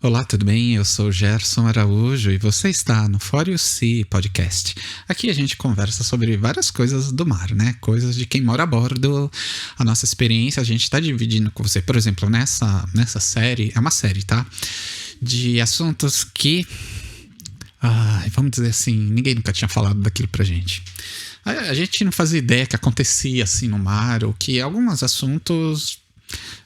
Olá, tudo bem? Eu sou Gerson Araújo e você está no For You See Podcast. Aqui a gente conversa sobre várias coisas do mar, né? Coisas de quem mora a bordo, a nossa experiência. A gente está dividindo com você, por exemplo, nessa série, é uma série, tá? De assuntos que, vamos dizer assim, ninguém nunca tinha falado daquilo pra gente. A gente não fazia ideia que acontecia assim no mar, ou que alguns assuntos,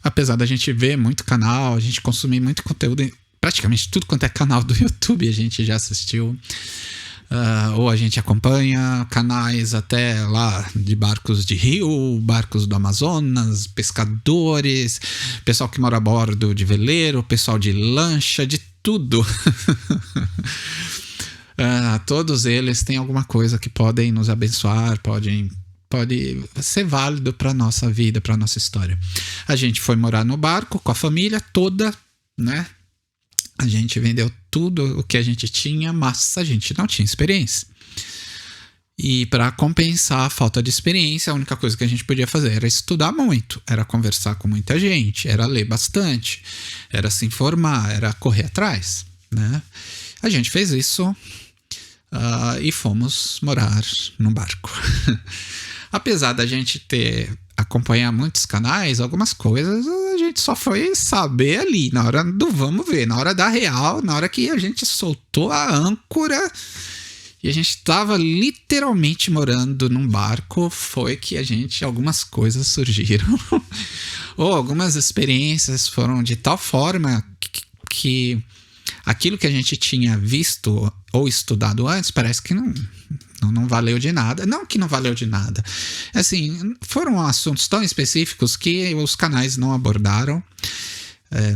apesar da gente ver muito canal, a gente consumir muito conteúdo, praticamente tudo quanto é canal do YouTube a gente já assistiu, ou a gente acompanha canais até lá de barcos de rio, barcos do Amazonas, pescadores, pessoal que mora a bordo de veleiro, pessoal de lancha, de tudo. Todos eles têm alguma coisa que podem nos abençoar, pode ser válido para nossa vida, para nossa história. A gente foi morar no barco com a família toda, né? A gente vendeu tudo o que a gente tinha, mas a gente não tinha experiência. E para compensar a falta de experiência, a única coisa que a gente podia fazer era estudar muito, era conversar com muita gente, era ler bastante, era se informar, era correr atrás, né? A gente fez isso e fomos morar num barco. Apesar da gente acompanhar muitos canais, algumas coisas a gente só foi saber ali, na hora do vamos ver, na hora da real, na hora que a gente soltou a âncora e a gente estava literalmente morando num barco, foi que algumas coisas surgiram. Ou algumas experiências foram de tal forma que aquilo que a gente tinha visto ou estudado antes parece que não valeu de nada. Não que não valeu de nada. Assim, foram assuntos tão específicos que os canais não abordaram.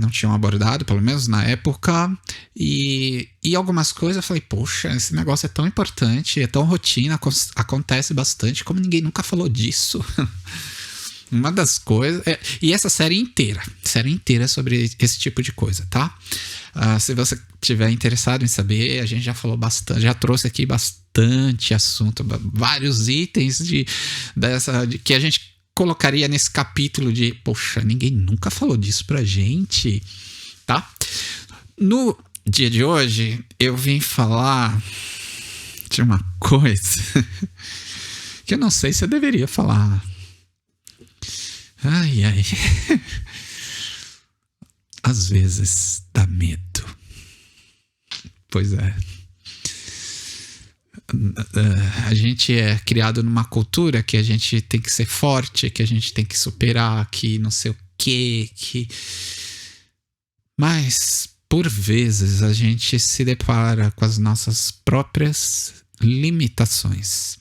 Não tinham abordado, pelo menos na época. E algumas coisas eu falei, poxa, esse negócio é tão importante, é tão rotina, acontece bastante, como ninguém nunca falou disso. Uma das coisas... e essa série inteira sobre esse tipo de coisa, tá? Se você estiver interessado em saber, a gente já falou bastante, já trouxe aqui bastante assunto, vários itens que a gente colocaria nesse capítulo de, poxa, ninguém nunca falou disso pra gente, tá? No dia de hoje, eu vim falar de uma coisa que eu não sei se eu deveria falar. Ai. Às vezes dá medo. Pois é. A gente é criado numa cultura que a gente tem que ser forte, que a gente tem que superar, que não sei o quê, Mas, por vezes, a gente se depara com as nossas próprias limitações.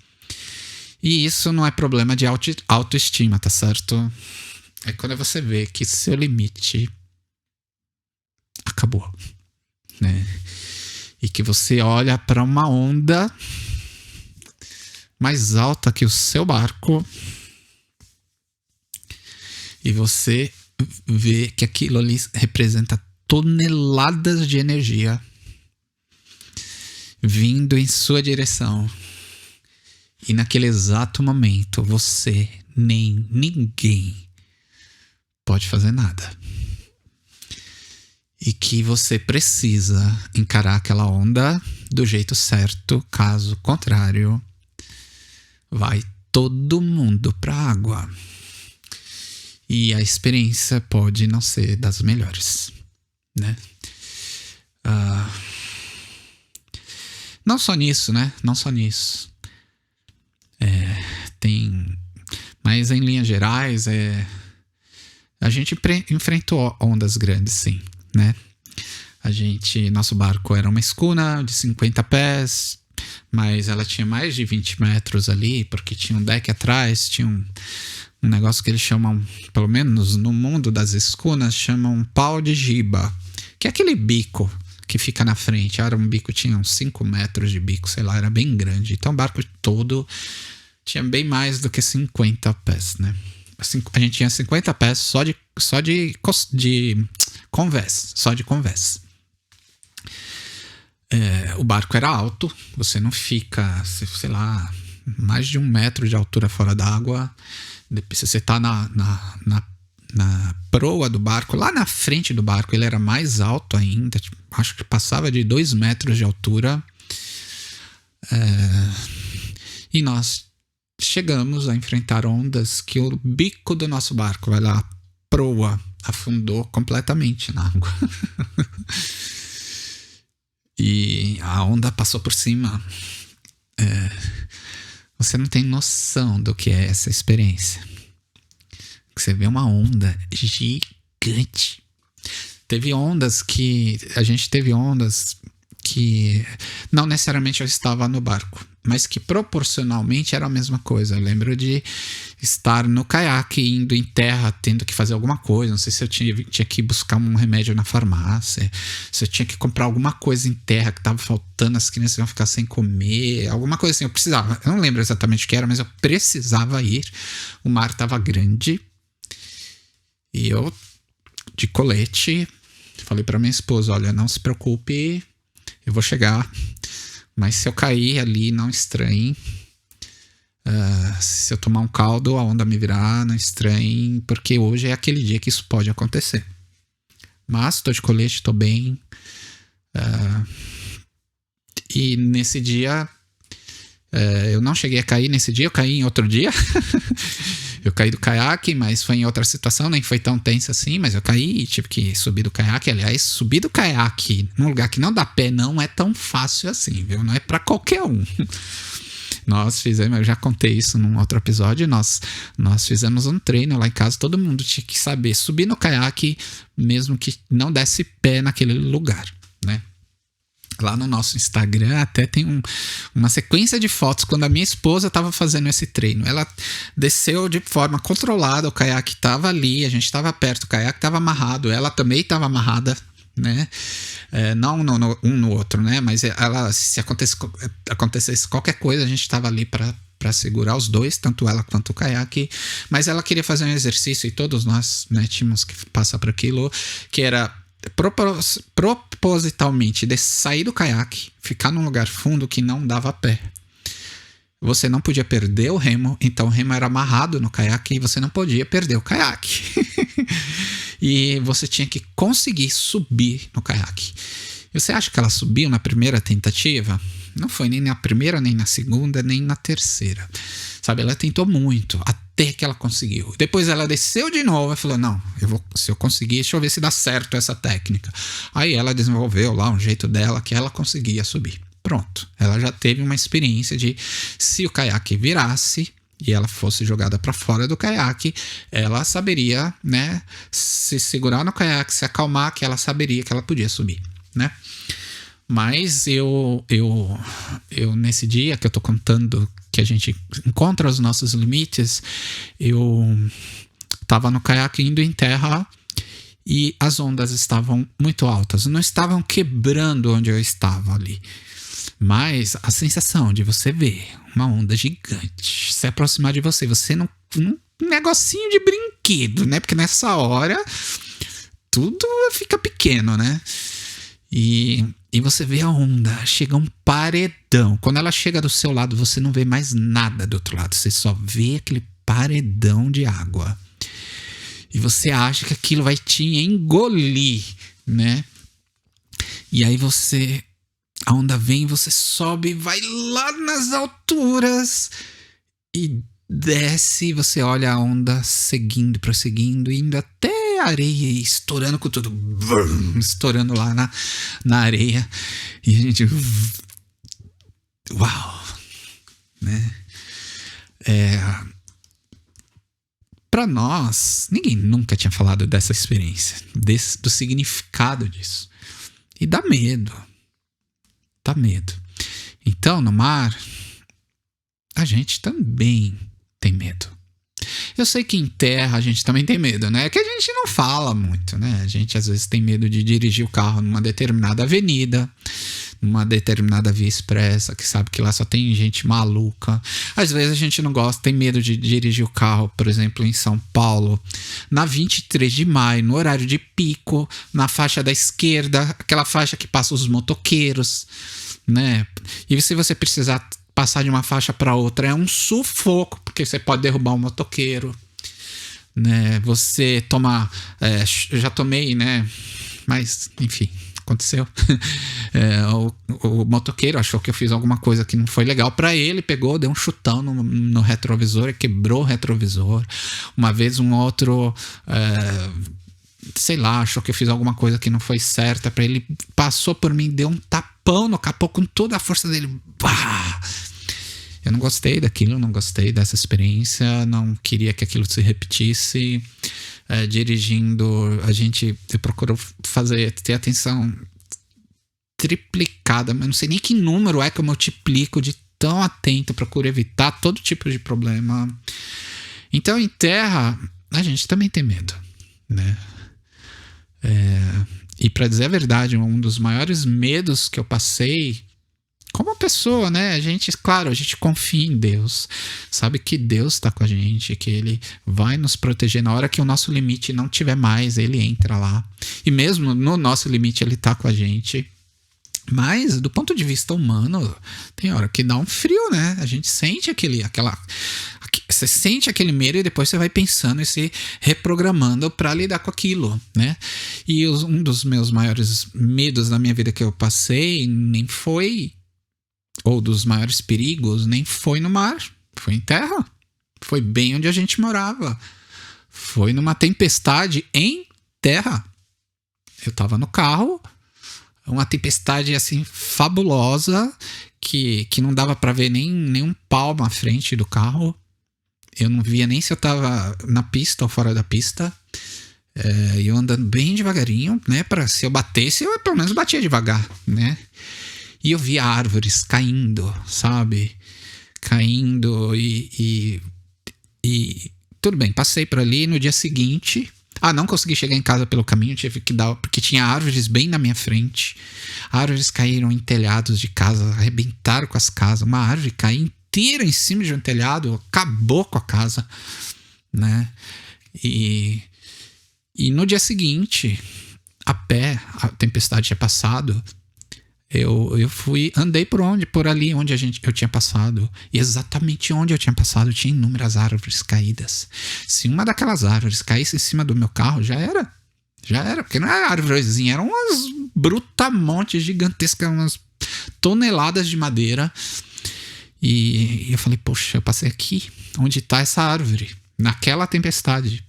E isso não é problema de autoestima, tá certo? É quando você vê que seu limite acabou, né? E que você olha para uma onda mais alta que o seu barco e você vê que aquilo ali representa toneladas de energia vindo em sua direção. E naquele exato momento, você nem ninguém pode fazer nada. E que você precisa encarar aquela onda do jeito certo, caso contrário, vai todo mundo pra água. E a experiência pode não ser das melhores, né? Não só nisso, né? Não só nisso. Mas em linhas gerais, a gente enfrentou ondas grandes, sim, né? Nosso barco era uma escuna de 50 pés, mas ela tinha mais de 20 metros ali, porque tinha um deck atrás, tinha um negócio que eles chamam, pelo menos no mundo das escunas, chamam pau de giba, que é aquele bico que fica na frente. Era um bico, tinha uns 5 metros de bico, sei lá, era bem grande. Então o barco todo tinha bem mais do que 50 pés, né? A gente tinha 50 pés só de convés, só de convés. O barco era alto, você não fica, sei lá, mais de 1 metro de altura fora d'água. Se você tá na proa do barco, lá na frente do barco. Ele era mais alto ainda, tipo, acho que passava de 2 metros de altura. E nós chegamos a enfrentar ondas que o bico do nosso barco, vai lá, a proa, afundou completamente na água. E a onda passou por cima. Você não tem noção do que é essa experiência. Você vê uma onda gigante. A gente teve ondas que não necessariamente eu estava no barco, mas que proporcionalmente era a mesma coisa. Eu lembro de estar no caiaque, indo em terra, tendo que fazer alguma coisa. Não sei se eu tinha que buscar um remédio na farmácia, se eu tinha que comprar alguma coisa em terra que estava faltando, as crianças iam ficar sem comer, alguma coisa assim. Eu precisava, eu não lembro exatamente o que era, mas eu precisava ir. O mar estava grande e eu, de colete, falei para minha esposa: olha, não se preocupe, eu vou chegar, mas se eu cair ali, não estranhe. Se eu tomar um caldo, a onda me virar, não estranhe, porque hoje é aquele dia que isso pode acontecer. Mas estou de colete, estou bem. E nesse dia, eu não cheguei a cair nesse dia, eu caí em outro dia. Eu caí do caiaque, mas foi em outra situação, nem foi tão tensa assim, mas eu caí e tive que subir do caiaque. Aliás, subir do caiaque num lugar que não dá pé não é tão fácil assim, viu? Não é pra qualquer um. Nós fizemos, eu já contei isso num outro episódio, nós fizemos um treino lá em casa, todo mundo tinha que saber subir no caiaque, mesmo que não desse pé naquele lugar, né? Lá no nosso Instagram até tem uma sequência de fotos quando a minha esposa estava fazendo esse treino. Ela desceu de forma controlada, o caiaque estava ali, a gente estava perto, o caiaque estava amarrado, ela também estava amarrada, né? Não um no outro, né? Mas ela, se acontecesse qualquer coisa, a gente estava ali para segurar os dois, tanto ela quanto o caiaque. Mas ela queria fazer um exercício e todos nós, né, tínhamos que passar por aquilo, que era propositalmente de sair do caiaque, ficar num lugar fundo que não dava pé. Você não podia perder o remo, então o remo era amarrado no caiaque e você não podia perder o caiaque. E você tinha que conseguir subir no caiaque. E você acha que ela subiu na primeira tentativa? Não foi nem na primeira, nem na segunda, nem na terceira. Sabe, ela tentou muito, até que ela conseguiu. Depois ela desceu de novo e falou: não, se eu conseguir, deixa eu ver se dá certo essa técnica. Aí ela desenvolveu lá um jeito dela que ela conseguia subir. Pronto, ela já teve uma experiência de, se o caiaque virasse e ela fosse jogada para fora do caiaque, ela saberia, né, se segurar no caiaque, se acalmar, que ela saberia que ela podia subir, né? Mas eu nesse dia que eu tô contando que a gente encontra os nossos limites, eu tava no caiaque indo em terra e as ondas estavam muito altas, não estavam quebrando onde eu estava ali. Mas a sensação de você ver uma onda gigante se aproximar de você, um negocinho de brinquedo, né? Porque nessa hora tudo fica pequeno, né? E você vê a onda, chega um paredão. Quando ela chega do seu lado, você não vê mais nada do outro lado. Você só vê aquele paredão de água. E você acha que aquilo vai te engolir, né? E aí a onda vem, você sobe, vai lá nas alturas e desce, você olha a onda seguindo, prosseguindo, indo até a areia e estourando com tudo, estourando lá na areia. E a gente, uau, né? Para nós, ninguém nunca tinha falado dessa experiência, do significado disso. E dá medo. Dá medo. Então, no mar, a gente também tem medo. Eu sei que em terra a gente também tem medo, né? É que a gente não fala muito, né? A gente às vezes tem medo de dirigir o carro numa determinada avenida, numa determinada via expressa, que sabe que lá só tem gente maluca. Às vezes a gente não gosta, tem medo de dirigir o carro, por exemplo, em São Paulo, na 23 de maio, no horário de pico, na faixa da esquerda, aquela faixa que passa os motoqueiros, né? E se você precisar passar de uma faixa para outra, é um sufoco, porque você pode derrubar um motoqueiro, né? Você toma... eu já tomei, né? Mas, enfim, aconteceu. O motoqueiro achou que eu fiz alguma coisa que não foi legal pra ele, pegou, deu um chutão no retrovisor e quebrou o retrovisor. Uma vez um outro... sei lá, achou que eu fiz alguma coisa que não foi certa pra ele, passou por mim, deu um tapão no capô com toda a força dele. Bah! Eu não gostei daquilo, não gostei dessa experiência, não queria que aquilo se repetisse. Dirigindo, eu procuro ter atenção triplicada, mas não sei nem que número é que eu multiplico de tão atento, procuro evitar todo tipo de problema. Então, em terra, a gente também tem medo, né? E para dizer a verdade, um dos maiores medos que eu passei como pessoa, né? A gente confia em Deus, sabe que Deus está com a gente, que Ele vai nos proteger na hora que o nosso limite não tiver mais, Ele entra lá. E mesmo no nosso limite Ele está com a gente. Mas do ponto de vista humano, tem hora que dá um frio, né? A gente sente você sente aquele medo e depois você vai pensando e se reprogramando para lidar com aquilo, né? E um dos meus maiores medos na minha vida que eu passei nem foi, ou dos maiores perigos, nem foi no mar, foi em terra. Foi bem onde a gente morava. Foi numa tempestade em terra. Eu tava no carro, uma tempestade assim fabulosa, que não dava para ver nem um palmo à frente do carro. Eu não via nem se eu tava na pista ou fora da pista. Eu andando bem devagarinho, né? Se eu batesse, eu pelo menos batia devagar, né? E eu via árvores caindo, sabe? Caindo e tudo bem, passei por ali. No dia seguinte... não consegui chegar em casa pelo caminho, tive que dar... Porque tinha árvores bem na minha frente. Árvores caíram em telhados de casa, arrebentaram com as casas. Uma árvore caiu inteira em cima de um telhado, acabou com a casa, né? E no dia seguinte, a pé, a tempestade tinha passado... Eu andei por ali onde eu tinha passado. E exatamente onde eu tinha passado tinha inúmeras árvores caídas. Se uma daquelas árvores caísse em cima do meu carro, já era. Já era, porque não era árvorezinha, eram umas brutamontes gigantescas, umas toneladas de madeira. E eu falei, poxa, eu passei aqui, onde está essa árvore, naquela tempestade.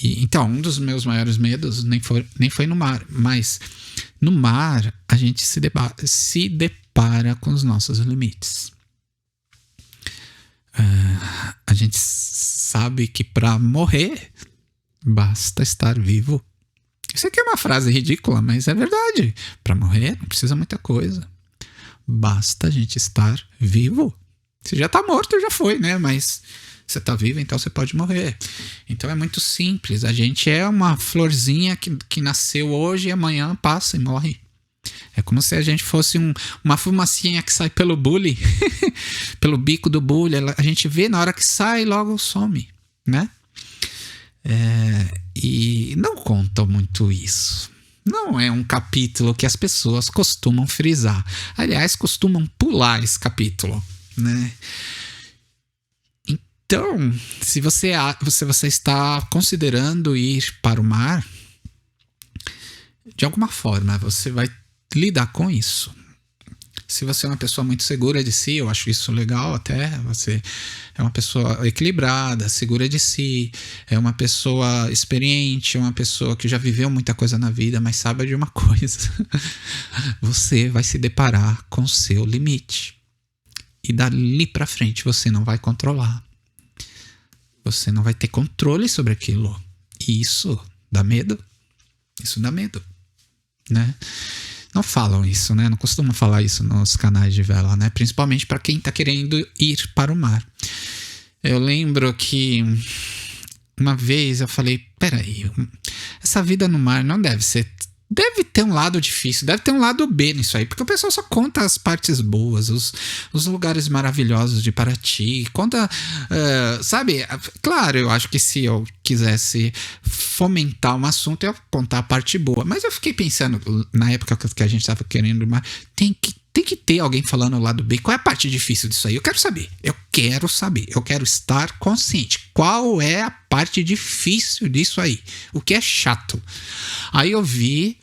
Então, um dos meus maiores medos nem foi no mar, mas no mar a gente se depara com os nossos limites. A gente sabe que para morrer basta estar vivo. Isso aqui é uma frase ridícula, mas é verdade. Para morrer não precisa muita coisa. Basta a gente estar vivo. Se já tá morto, já foi, né? Mas você tá vivo, então você pode morrer. Então é muito simples. A gente é uma florzinha que nasceu hoje e amanhã passa e morre. É como se a gente fosse uma fumacinha que sai pelo bule, pelo bico do bule. A gente vê na hora que sai, logo some, né? E não contam muito isso. Não é um capítulo que as pessoas costumam frisar. Aliás, costumam pular esse capítulo, né? Então, se você está considerando ir para o mar, de alguma forma você vai lidar com isso. Se você é uma pessoa muito segura de si, eu acho isso legal até. Você é uma pessoa equilibrada, segura de si, é uma pessoa experiente, é uma pessoa que já viveu muita coisa na vida, mas sabe de uma coisa. Você vai se deparar com o seu limite. E dali para frente você não vai controlar. Você não vai ter controle sobre aquilo. E isso dá medo. Isso dá medo, né? Não falam isso, né? Não costumam falar isso nos canais de vela, né? Principalmente para quem tá querendo ir para o mar. Eu lembro que uma vez eu falei, peraí, essa vida no mar não deve ser... Deve ter um lado difícil, deve ter um lado B nisso aí, porque o pessoal só conta as partes boas, os lugares maravilhosos de Paraty, conta, sabe? Claro, eu acho que se eu quisesse fomentar um assunto, eu ia contar a parte boa, mas eu fiquei pensando, na época que a gente estava querendo mar, tem que Tem que ter alguém falando o lado B. Qual é a parte difícil disso aí? Eu quero saber. Eu quero estar consciente. Qual é a parte difícil disso aí? O que é chato? Aí eu vi...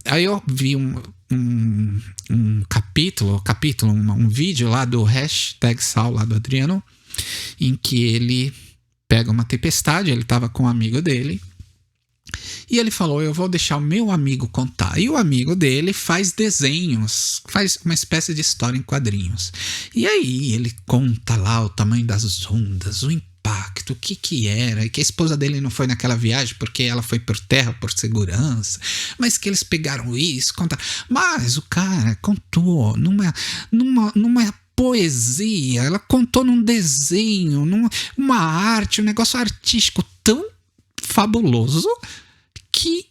Aí eu vi um capítulo, um vídeo lá do #Sal, lá do Adriano, em que ele pega uma tempestade, ele tava com um amigo dele, e ele falou, eu vou deixar o meu amigo contar. E o amigo dele faz desenhos, faz uma espécie de história em quadrinhos. E aí ele conta lá o tamanho das ondas, o impacto, o que era, e que a esposa dele não foi naquela viagem porque ela foi por terra por segurança, mas que eles pegaram isso, contaram. Mas o cara contou numa poesia, ela contou num desenho, numa arte, um negócio artístico tão fabuloso que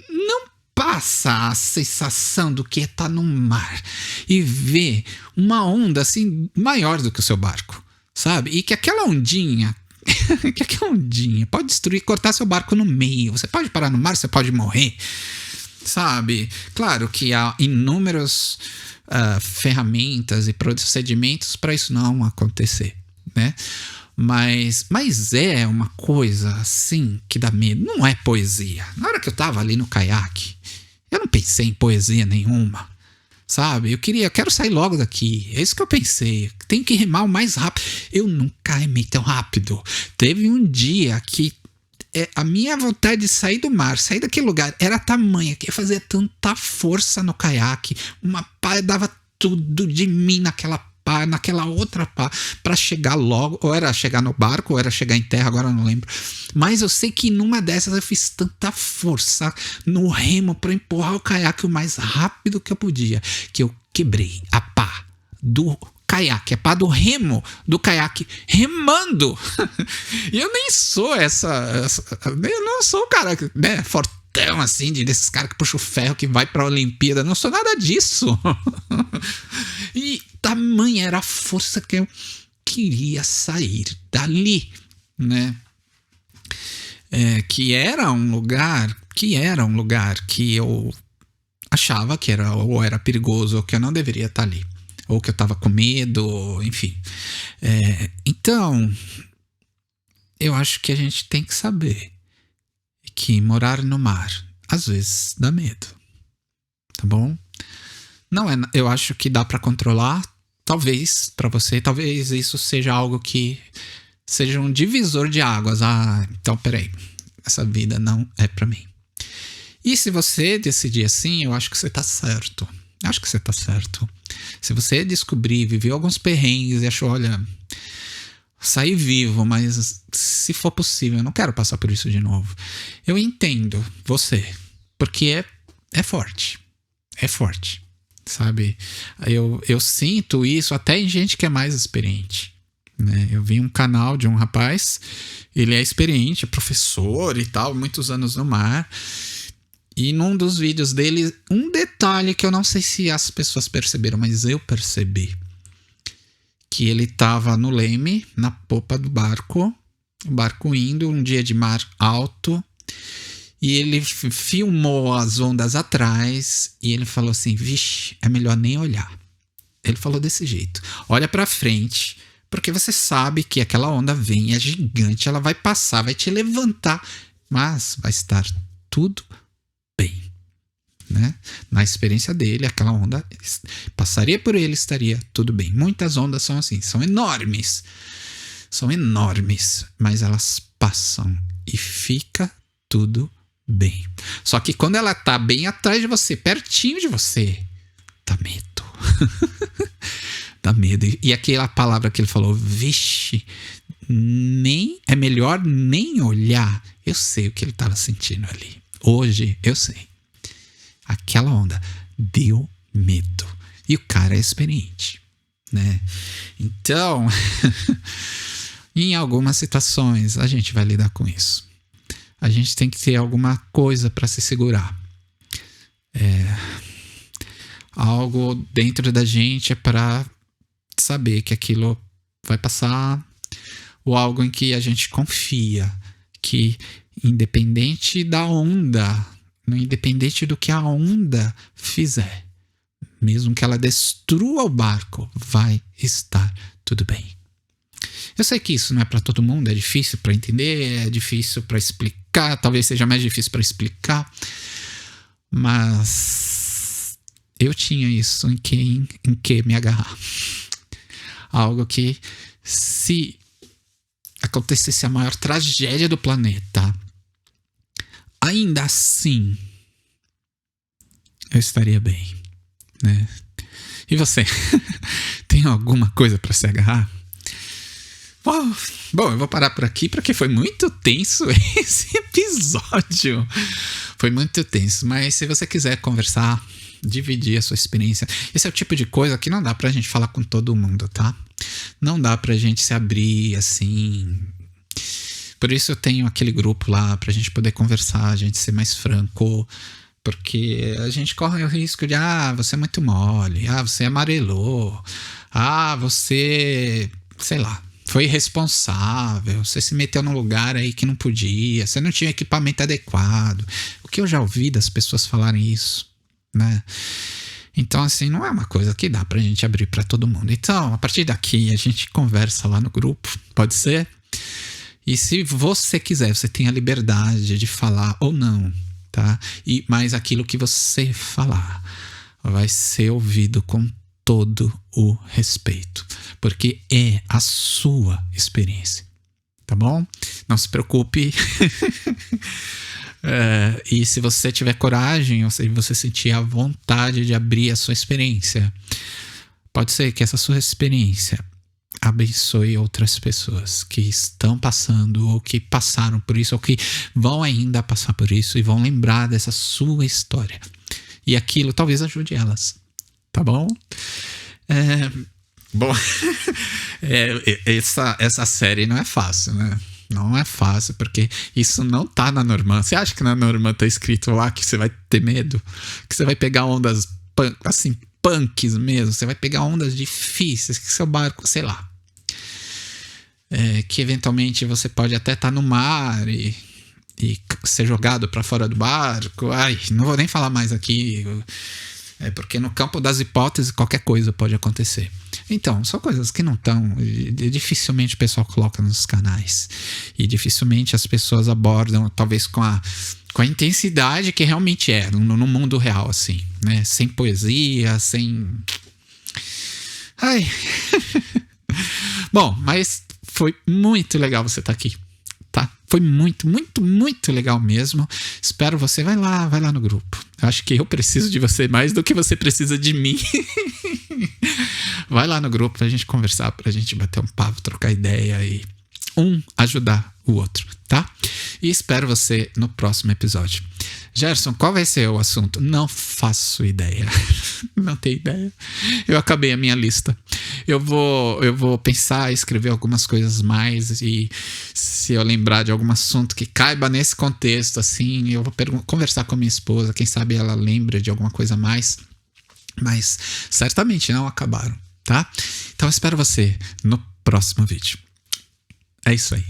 não passa a sensação do que é estar no mar e ver uma onda assim maior do que o seu barco, sabe? E que aquela ondinha pode destruir, cortar seu barco no meio. Você pode parar no mar, você pode morrer, sabe? Claro que há inúmeras ferramentas e procedimentos para isso não acontecer, né? Mas é uma coisa assim que dá medo. Não é poesia. Na hora que eu tava ali no caiaque, eu não pensei em poesia nenhuma, sabe? Eu quero sair logo daqui. É isso que eu pensei. Tenho que remar o mais rápido. Eu nunca remei tão rápido. Teve um dia que a minha vontade de sair do mar, sair daquele lugar, era tamanha que eu fazia tanta força no caiaque. Uma pá, dava tudo de mim naquela outra pá, para chegar logo, ou era chegar no barco, ou era chegar em terra, agora eu não lembro. Mas eu sei que numa dessas eu fiz tanta força no remo para empurrar o caiaque o mais rápido que eu podia, que eu quebrei a pá do caiaque, a pá do remo do caiaque, remando. E eu nem sou eu não sou o cara, né, fortão assim, desses caras que puxam o ferro, que vai pra Olimpíada. Não sou nada disso. E tamanha era a força que eu queria sair dali, né? Que era um lugar que eu achava que era perigoso, ou que eu não deveria estar ali, ou que eu tava com medo, enfim. Então, eu acho que a gente tem que saber que morar no mar às vezes dá medo, tá bom? Não é, eu acho que dá pra controlar, talvez pra você, talvez isso seja algo que seja um divisor de águas. Então peraí, essa vida não é pra mim. E se você decidir assim, eu acho que você tá certo. Acho que você tá certo. Se você descobrir, viveu alguns perrengues e achou, olha, sair vivo, mas se for possível, eu não quero passar por isso de novo. Eu entendo você, porque é forte. É forte, sabe? Eu sinto isso até em gente que é mais experiente, né? Eu vi um canal de um rapaz, ele é experiente, é professor e tal, muitos anos no mar. E num dos vídeos dele, um detalhe que eu não sei se as pessoas perceberam, mas eu percebi. Que ele estava no leme, na popa do barco, o barco indo, um dia de mar alto, e ele filmou as ondas atrás, e ele falou assim, vixe, é melhor nem olhar. Ele falou desse jeito, olha pra frente, porque você sabe que aquela onda vem, é gigante, ela vai passar, vai te levantar, mas vai estar tudo bem. Né? Na experiência dele, aquela onda passaria por ele, estaria tudo bem. Muitas ondas são assim, são enormes, mas elas passam e fica tudo bem. Só que quando ela tá bem atrás de você, pertinho de você, dá medo. Dá medo. E aquela palavra que ele falou, vixe, é melhor nem olhar. Eu sei o que ele estava sentindo ali. Hoje eu sei. Aquela onda deu medo. E o cara é experiente, né? Então, em algumas situações, a gente vai lidar com isso. A gente tem que ter alguma coisa para se segurar. Algo dentro da gente é para saber que aquilo vai passar. Ou algo em que a gente confia. Que independente da onda... Independente do que a onda fizer, mesmo que ela destrua o barco, vai estar tudo bem. Eu sei que isso não é para todo mundo, é difícil para entender, é difícil para explicar, talvez seja mais difícil para explicar, mas eu tinha isso em que me agarrar. Algo que, se acontecesse a maior tragédia do planeta, ainda assim eu estaria bem, né? E você? Tem alguma coisa para se agarrar? Bom, eu vou parar por aqui porque foi muito tenso esse episódio. Foi muito tenso, mas se você quiser conversar, dividir a sua experiência, esse é o tipo de coisa que não dá pra gente falar com todo mundo, tá? Não dá pra gente se abrir assim. Por isso eu tenho aquele grupo lá pra gente poder conversar, a gente ser mais franco, porque a gente corre o risco de, você é muito mole, você amarelou, você, sei lá, foi irresponsável, você se meteu num lugar aí que não podia, você não tinha equipamento adequado. O que eu já ouvi das pessoas falarem isso, né? Então, assim, não é uma coisa que dá pra gente abrir pra todo mundo. Então, a partir daqui, a gente conversa lá no grupo, pode ser? E se você quiser, você tem a liberdade de falar ou não, tá? Mas aquilo que você falar vai ser ouvido com todo o respeito, porque é a sua experiência, tá bom? Não se preocupe. E se você tiver coragem, ou se você sentir a vontade de abrir a sua experiência, pode ser que essa sua experiência abençoe outras pessoas que estão passando, ou que passaram por isso, ou que vão ainda passar por isso e vão lembrar dessa sua história. E aquilo talvez ajude elas, tá bom? Bom, essa série não é fácil, né? Não é fácil, porque isso não tá na Normand. Você acha que na Normand tá escrito lá que você vai ter medo? Que você vai pegar ondas assim, punks mesmo? Você vai pegar ondas difíceis, que seu barco, sei lá. Que eventualmente você pode até estar no mar e ser jogado para fora do barco. Não vou nem falar mais aqui. Porque no campo das hipóteses qualquer coisa pode acontecer. Então, são coisas que não estão, dificilmente o pessoal coloca nos canais, e dificilmente as pessoas abordam, talvez com a intensidade que realmente é no mundo real, assim, né? Sem poesia, sem... Bom, mas foi muito legal você estar aqui, tá? Foi muito, muito, muito legal mesmo. Espero você. Vai lá no grupo. Eu acho que eu preciso de você mais do que você precisa de mim. Vai lá no grupo pra gente conversar, pra gente bater um papo, trocar ideia e ajudar o outro, tá? E espero você no próximo episódio. Gerson, qual vai ser o assunto? Não faço ideia. Não tenho ideia. Eu acabei a minha lista. Eu vou pensar, escrever algumas coisas mais, e se eu lembrar de algum assunto que caiba nesse contexto, assim, eu vou conversar com a minha esposa, quem sabe ela lembra de alguma coisa mais, mas certamente não acabaram, tá? Então eu espero você no próximo vídeo. É isso aí.